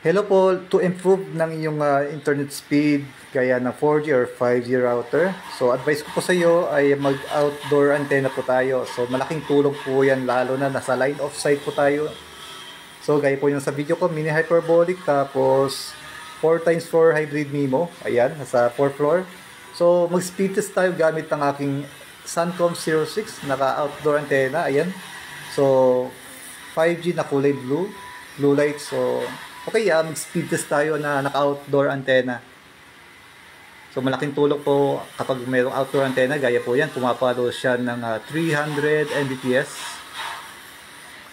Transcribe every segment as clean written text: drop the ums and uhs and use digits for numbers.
Hello po, to improve ng iyong internet speed gaya ng 4G or 5G router. So advice ko po sa iyo ay mag-outdoor antenna po tayo. So malaking tulong po yan lalo na nasa line of sight po tayo. So gaya po yung sa video ko, mini hyperbolic tapos 4x4 hybrid MIMO. Ayan, nasa 4th floor. So mag-speed test tayo gamit ng aking Suncom 06 naka-outdoor antenna. Ayan. So 5G na kulay blue light. So okay, mag-speed test tayo na naka-outdoor antenna. So malaking tulong po kapag mayroong outdoor antenna, gaya po yan, pumapalo siya ng 300 Mbps.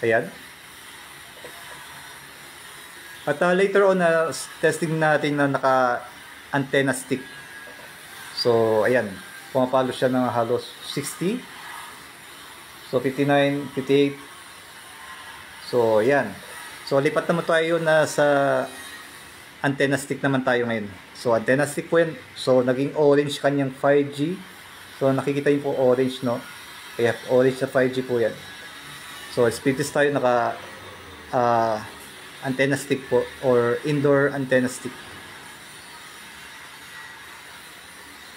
Ayan. At later on, testing natin na naka-antenna stick. So ayan, pumapalo siya ng halos 60. So 59, 58. So ayan. So lipat naman tayo na sa antenna stick naman tayo ngayon. So antenna stick po yan. So naging orange kanyang 5G. So nakikita niyo po orange, no? Kaya orange na 5G po yan. So speed test tayo naka antenna stick po or indoor antenna stick.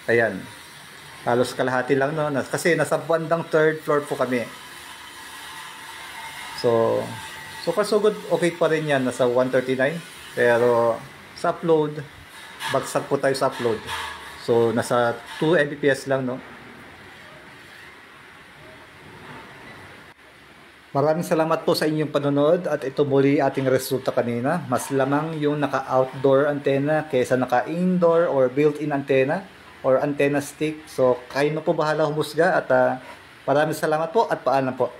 Ayan. Halos kalahati lang, no? Kasi nasa bandang 3rd floor po kami. So far so good, okay pa rin yan, nasa 139. Pero sa upload, bagsak po tayo sa upload. So nasa 2 Mbps lang, no? Maraming salamat po sa inyong panonood at ito muli ating resulta kanina. Mas lamang yung naka-outdoor antenna kaysa naka-indoor or built-in antenna or antenna stick. So kayo na po bahala humusga at maraming salamat po at paalam po.